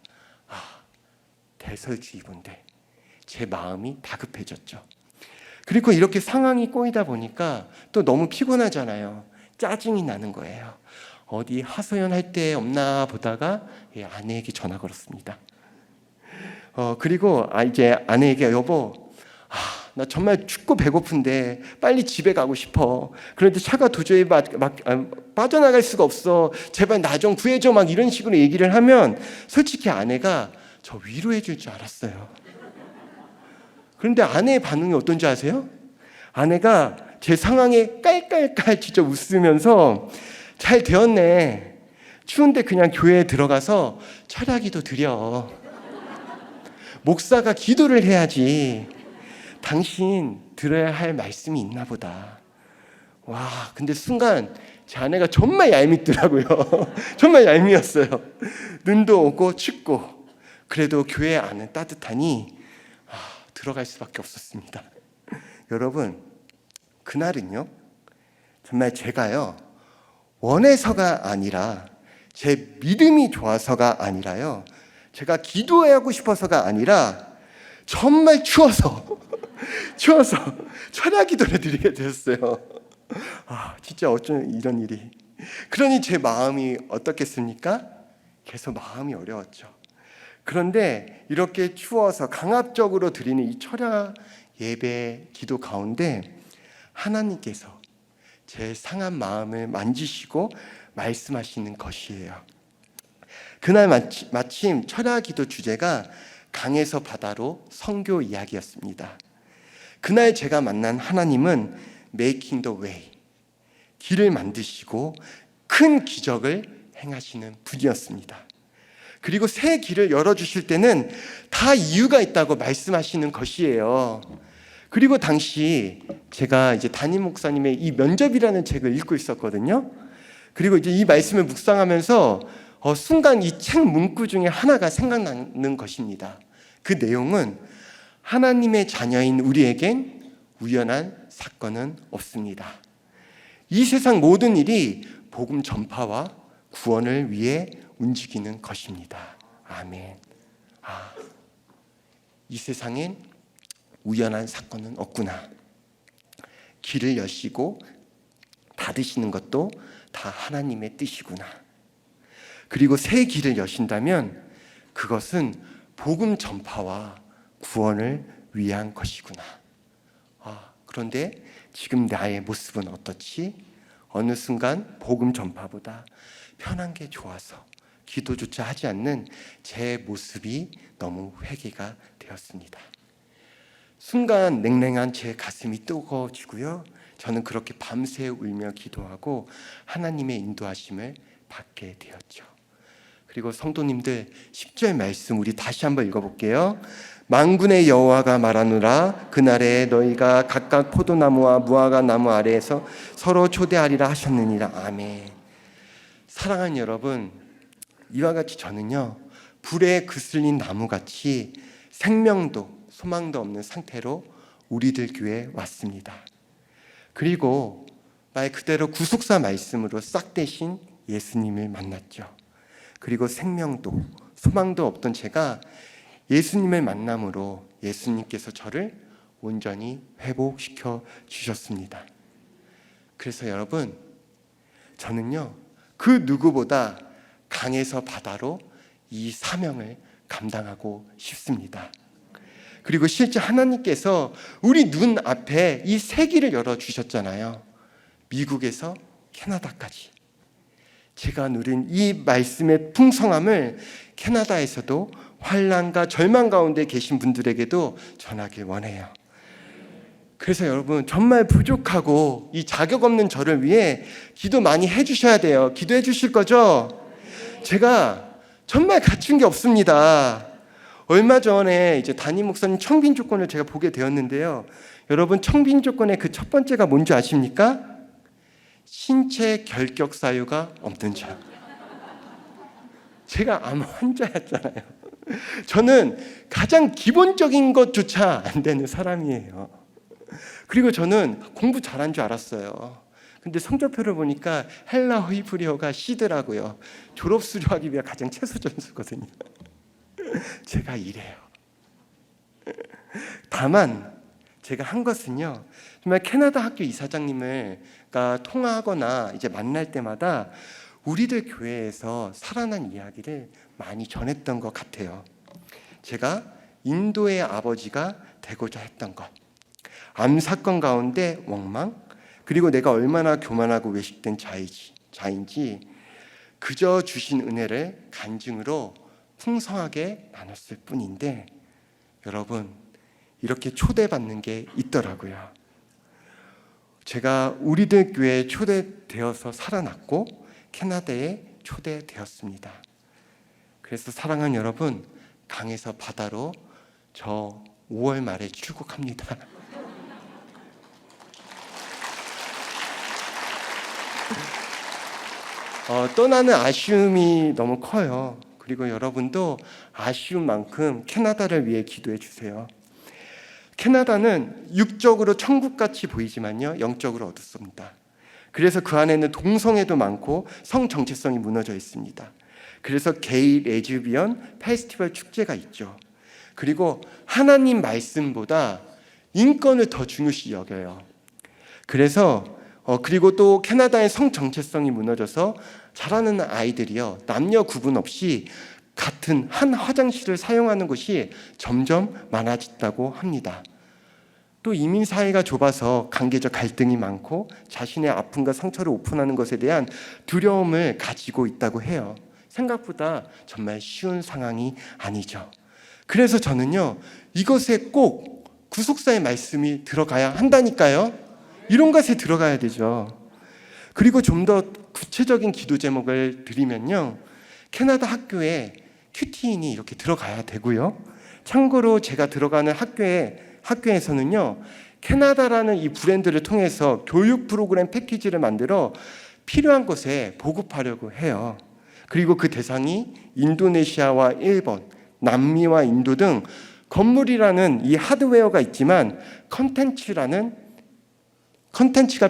대설주의보인데 제 마음이 다급해졌죠. 그리고 이렇게 상황이 꼬이다 보니까 또 너무 피곤하잖아요. 짜증이 나는 거예요. 어디 하소연할 데 없나 보다가 아내에게 전화 걸었습니다. 그리고 이제 아내에게 여보, 나 정말 춥고 배고픈데 빨리 집에 가고 싶어. 그런데 차가 도저히 빠져나갈 수가 없어. 제발 나 좀 구해줘. 막 이런 식으로 얘기를 하면 솔직히 아내가 저 위로해 줄 줄 알았어요. 그런데 아내의 반응이 어떤지 아세요? 아내가 제 상황에 깔깔깔 진짜 웃으면서 잘 되었네. 추운데 그냥 교회에 들어가서 철야기도 드려. 목사가 기도를 해야지. 당신 들어야 할 말씀이 있나 보다. 와, 근데 순간 제 아내가 정말 얄밉더라고요. 정말 얄미웠어요. 눈도 오고 춥고. 그래도 교회 안은 따뜻하니 들어갈 수밖에 없었습니다. 여러분, 그날은요, 정말 제가요, 원해서가 아니라 제 믿음이 좋아서가 아니라요, 제가 기도하고 싶어서가 아니라 정말 추워서 철야 기도를 드리게 되었어요. 진짜 어쩜 이런 일이. 그러니 제 마음이 어떻겠습니까? 계속 마음이 어려웠죠. 그런데 이렇게 추워서 강압적으로 드리는 이 철야 예배 기도 가운데 하나님께서 제 상한 마음을 만지시고 말씀하시는 것이에요. 그날 마침 철야 기도 주제가 강에서 바다로 선교 이야기였습니다. 그날 제가 만난 하나님은 Making the way, 길을 만드시고 큰 기적을 행하시는 분이었습니다. 그리고 새 길을 열어주실 때는 다 이유가 있다고 말씀하시는 것이에요. 그리고 당시 제가 이제 담임 목사님의 이 면접이라는 책을 읽고 있었거든요. 그리고 이제 이 말씀을 묵상하면서 순간 이 책 문구 중에 하나가 생각나는 것입니다. 그 내용은 하나님의 자녀인 우리에겐 우연한 사건은 없습니다. 이 세상 모든 일이 복음 전파와 구원을 위해 움직이는 것입니다. 아멘. 이 세상엔 우연한 사건은 없구나. 길을 여시고 닫으시는 것도 다 하나님의 뜻이구나. 그리고 새 길을 여신다면 그것은 복음 전파와 구원을 위한 것이구나. 그런데 지금 나의 모습은 어떻지? 어느 순간 복음 전파보다 편한 게 좋아서 기도조차 하지 않는 제 모습이 너무 회개가 되었습니다. 순간 냉랭한 제 가슴이 뜨거워지고요. 저는 그렇게 밤새 울며 기도하고 하나님의 인도하심을 받게 되었죠. 그리고 성도님들 10절 말씀 우리 다시 한번 읽어볼게요. 만군의 여호와가 말하노라 그날에 너희가 각각 포도나무와 무화과 나무 아래에서 서로 초대하리라 하셨느니라. 아멘. 사랑하는 여러분, 이와 같이 저는요 불에 그슬린 나무같이 생명도 소망도 없는 상태로 우리들 교회에 왔습니다. 그리고 말 그대로 구속사 말씀으로 싹 되신 예수님을 만났죠. 그리고 생명도 소망도 없던 제가 예수님을 만남으로 예수님께서 저를 온전히 회복시켜 주셨습니다. 그래서 여러분, 저는요 그 누구보다 강에서 바다로 이 사명을 감당하고 싶습니다. 그리고 실제 하나님께서 우리 눈 앞에 이 세기를 열어주셨잖아요. 미국에서 캐나다까지. 제가 누린 이 말씀의 풍성함을 캐나다에서도 환난과 절망 가운데 계신 분들에게도 전하길 원해요. 그래서 여러분 정말 부족하고 이 자격 없는 저를 위해 기도 많이 해주셔야 돼요. 기도해 주실 거죠? 제가 정말 갖춘 게 없습니다. 얼마 전에 이제 담임 목사님 청빈 조건을 제가 보게 되었는데요. 여러분 청빈 조건의 그 첫 번째가 뭔지 아십니까? 신체 결격 사유가 없는 자. 제가 암 환자였잖아요. 저는 가장 기본적인 것조차 안 되는 사람이에요. 그리고 저는 공부 잘한 줄 알았어요. 근데 성적표를 보니까 헬라어 히브리어가 C더라고요. 졸업 수료하기 위한 가장 최소 점수거든요. 제가 이래요. 다만 제가 한 것은요, 정말 캐나다 학교 이사장님을 통화하거나 이제 만날 때마다 우리들 교회에서 살아난 이야기를 많이 전했던 것 같아요. 제가 인도의 아버지가 되고자 했던 것, 암 사건 가운데 원망, 그리고 내가 얼마나 교만하고 외식된 자인지 그저 주신 은혜를 간증으로 풍성하게 나눴을 뿐인데, 여러분 이렇게 초대받는 게 있더라고요. 제가 우리들 교회에 초대되어서 살아났고 캐나다에 초대되었습니다. 그래서 사랑하는 여러분, 강에서 바다로 저 5월 말에 출국합니다. 떠나는 아쉬움이 너무 커요. 그리고 여러분도 아쉬운 만큼 캐나다를 위해 기도해 주세요. 캐나다는 육적으로 천국같이 보이지만요, 영적으로 어둡습니다. 그래서 그 안에는 동성애도 많고 성 정체성이 무너져 있습니다. 그래서 게이 레즈비언 페스티벌 축제가 있죠. 그리고 하나님 말씀보다 인권을 더 중요시 여겨요. 그래서 그리고 또 캐나다의 성 정체성이 무너져서 자라는 아이들이요, 남녀 구분 없이 같은 한 화장실을 사용하는 것이 점점 많아졌다고 합니다. 또 이민 사회가 좁아서 관계적 갈등이 많고 자신의 아픔과 상처를 오픈하는 것에 대한 두려움을 가지고 있다고 해요. 생각보다 정말 쉬운 상황이 아니죠. 그래서 저는요, 이것에 꼭 구속사의 말씀이 들어가야 한다니까요. 이런 것에 들어가야 되죠. 그리고 좀 더 구체적인 기도 제목을 드리면요, 캐나다 학교에 큐티인이 이렇게 들어가야 되고요. 참고로 제가 들어가는 학교에서는요, 캐나다라는 이 브랜드를 통해서 교육 프로그램 패키지를 만들어 필요한 곳에 보급하려고 해요. 그리고 그 대상이 인도네시아와 일본, 남미와 인도 등 건물이라는 이 하드웨어가 있지만 컨텐츠가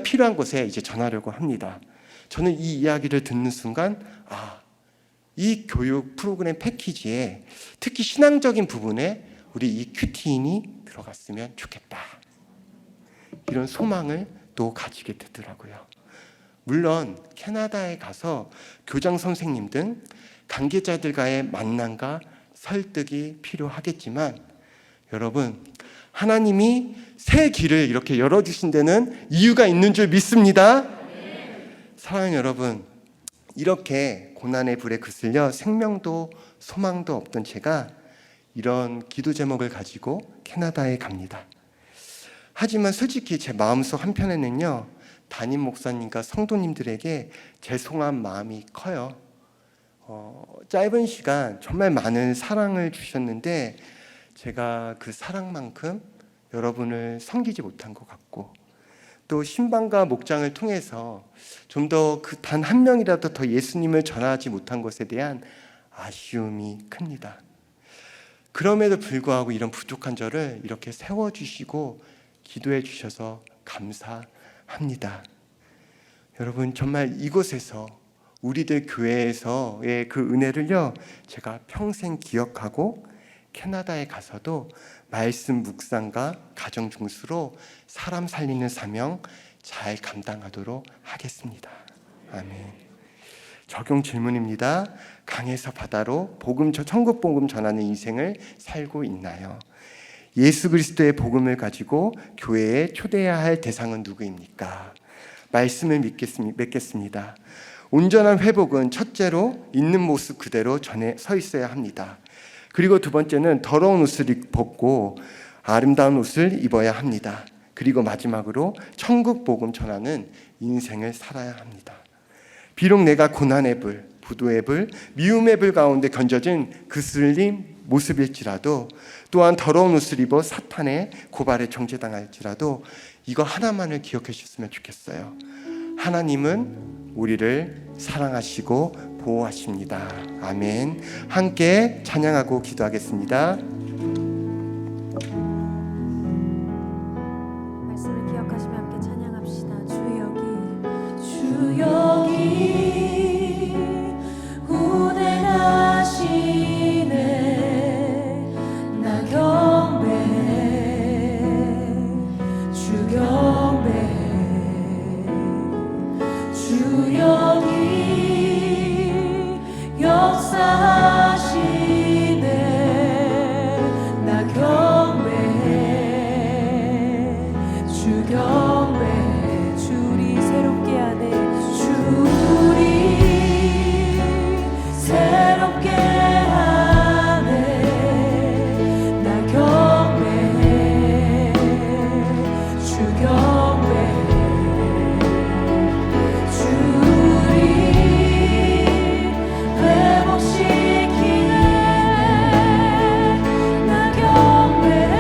필요한 곳에 이제 전하려고 합니다. 저는 이 이야기를 듣는 순간, 이 교육 프로그램 패키지에 특히 신앙적인 부분에 우리 이 큐티인이 들어갔으면 좋겠다, 이런 소망을 또 가지게 되더라고요. 물론 캐나다에 가서 교장 선생님 등 관계자들과의 만남과 설득이 필요하겠지만, 여러분 하나님이 새 길을 이렇게 열어주신 데는 이유가 있는 줄 믿습니다. 사랑하는 여러분, 이렇게 고난의 불에 그슬려 생명도 소망도 없던 제가 이런 기도 제목을 가지고 캐나다에 갑니다. 하지만 솔직히 제 마음속 한편에는요, 담임 목사님과 성도님들에게 죄송한 마음이 커요. 짧은 시간 정말 많은 사랑을 주셨는데 제가 그 사랑만큼 여러분을 섬기지 못한 것 같고, 또 신방과 목장을 통해서 좀 더 그 단 한 명이라도 더 예수님을 전하지 못한 것에 대한 아쉬움이 큽니다. 그럼에도 불구하고 이런 부족한 저를 이렇게 세워주시고 기도해 주셔서 감사합니다. 여러분 정말 이곳에서 우리들 교회에서의 그 은혜를요, 제가 평생 기억하고 캐나다에 가서도 말씀 묵상과 가정 중수로 사람 살리는 사명 잘 감당하도록 하겠습니다. 아멘. 적용 질문입니다. 강에서 바다로 천국 복음 전하는 인생을 살고 있나요? 예수 그리스도의 복음을 가지고 교회에 초대해야 할 대상은 누구입니까? 말씀을 맺겠습니다. 온전한 회복은 첫째로 있는 모습 그대로 전에 서 있어야 합니다. 그리고 두 번째는 더러운 옷을 벗고 아름다운 옷을 입어야 합니다. 그리고 마지막으로 천국 복음 전하는 인생을 살아야 합니다. 비록 내가 고난의 불, 부도의 불, 미움의 불 가운데 건져진 그슬림 모습일지라도, 또한 더러운 옷을 입어 사탄의 고발에 정죄당할지라도 이거 하나만을 기억해 주셨으면 좋겠어요. 하나님은 우리를 사랑하시고 보호하십니다. 아멘. 함께 찬양하고 기도하겠습니다. 말씀을 기억하시며 함께 찬양합시다. 주 여기 운행하시네. 나 경배해, 주 경배해. 주 여기 역사하시네. 나 경배해, 주 경배해. 주리 새롭게 하네. 주리 새롭게 하네. 나 경배해, 주 경배해. 주리 회복시키네. 나 경배해,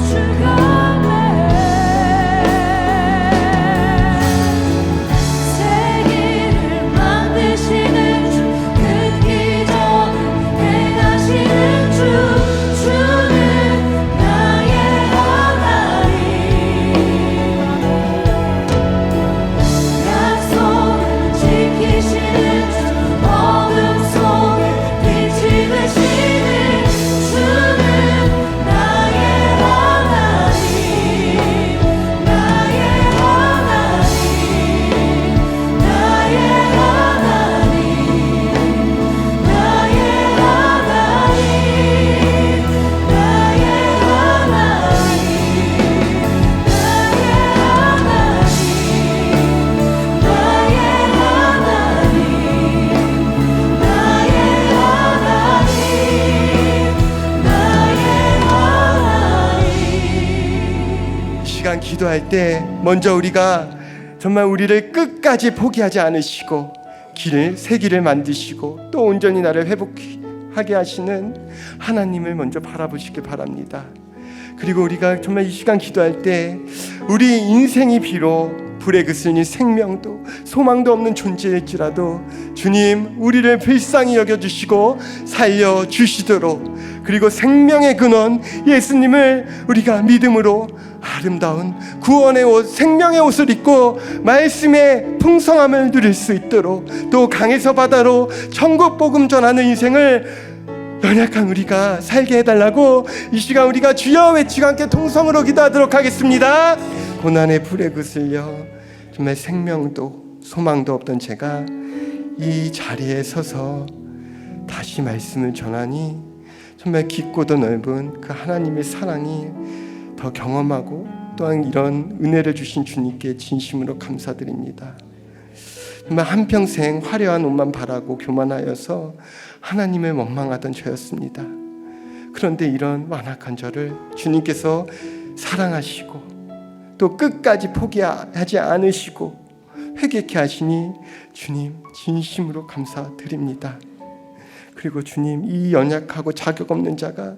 주 경배해. 세기를 만드시는 주, 큰 기적을 행하시는 주, 주는 나의 하나님. 약속을 지키시는 주, 어둠 속에 빛이 되시는 주는 나의 하나님. 나의 하나님, 나의 하나님, 나의 하나님, 나의 이 시간 기도할 때 먼저 우리가 정말 우리를 끝까지 포기하지 않으시고 새 길을 만드시고 또 온전히 나를 회복하게 하시는 하나님을 먼저 바라보시길 바랍니다. 그리고 우리가 정말 이 시간 기도할 때 우리 인생이 비록 불의 그슬린 생명도 소망도 없는 존재일지라도 주님 우리를 불쌍히 여겨주시고 살려주시도록, 그리고 생명의 근원 예수님을 우리가 믿음으로 아름다운 구원의 옷, 생명의 옷을 입고 말씀의 풍성함을 누릴 수 있도록, 또 강에서 바다로 천국 복음 전하는 인생을 연약한 우리가 살게 해달라고 이 시간 우리가 주여 외치고 함께 통성으로 기도하도록 하겠습니다. 고난의 불에 그슬려 정말 생명도 소망도 없던 제가 이 자리에 서서 다시 말씀을 전하니 정말 깊고도 넓은 그 하나님의 사랑이 더 경험하고, 또한 이런 은혜를 주신 주님께 진심으로 감사드립니다. 정말 한평생 화려한 옷만 바라고 교만하여서 하나님을 원망하던 저였습니다. 그런데 이런 완악한 저를 주님께서 사랑하시고 또 끝까지 포기하지 않으시고 회개케 하시니 주님 진심으로 감사드립니다. 그리고 주님, 이 연약하고 자격 없는 자가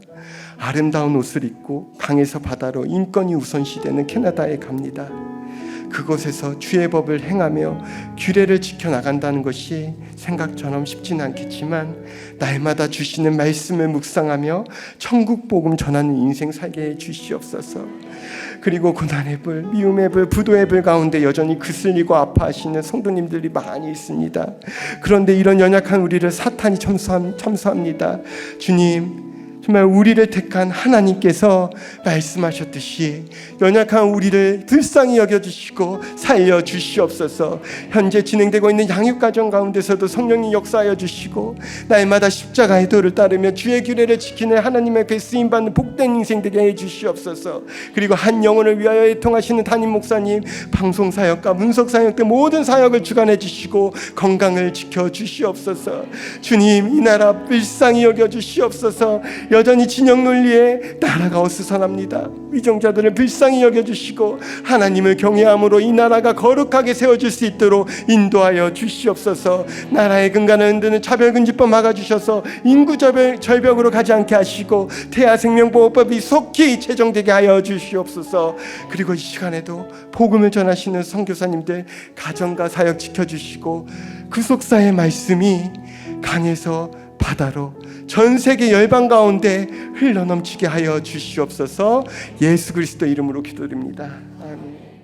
아름다운 옷을 입고 강에서 바다로 인권이 우선시되는 캐나다에 갑니다. 그곳에서 주의 법을 행하며 규례를 지켜나간다는 것이 생각처럼 쉽지는 않겠지만 날마다 주시는 말씀을 묵상하며 천국 복음 전하는 인생 살게 해 주시옵소서. 그리고 고난의 불, 미움의 불, 부도의 불 가운데 여전히 그슬리고 아파하시는 성도님들이 많이 있습니다. 그런데 이런 연약한 우리를 사탄이 참수합니다. 주님, 정말 우리를 택한 하나님께서 말씀하셨듯이 연약한 우리를 불쌍히 여겨주시고 살려주시옵소서. 현재 진행되고 있는 양육과정 가운데서도 성령님 역사하여 주시고 날마다 십자가의 도를 따르며 주의 규례를 지키는 하나님의 앞에 쓰임받는 복된 인생 되게 해주시옵소서. 그리고 한 영혼을 위하여 애통하시는 담임 목사님, 방송사역과 문석사역 등 모든 사역을 주관해 주시고 건강을 지켜주시옵소서. 주님, 이 나라 불쌍히 여겨주시옵소서. 여전히 진영 논리에 나라가 어수선합니다. 위정자들을 불쌍히 여겨주시고 하나님을 경외함으로 이 나라가 거룩하게 세워질 수 있도록 인도하여 주시옵소서. 나라의 근간을 흔드는 차별금지법 막아주셔서 인구 절벽으로 가지 않게 하시고 태아생명보호법이 속히 제정되게 하여 주시옵소서. 그리고 이 시간에도 복음을 전하시는 선교사님들 가정과 사역 지켜주시고 구속사의 말씀이 강에서 바다로 전 세계 열방 가운데 흘러넘치게 하여 주시옵소서. 예수 그리스도 이름으로 기도드립니다. 아멘.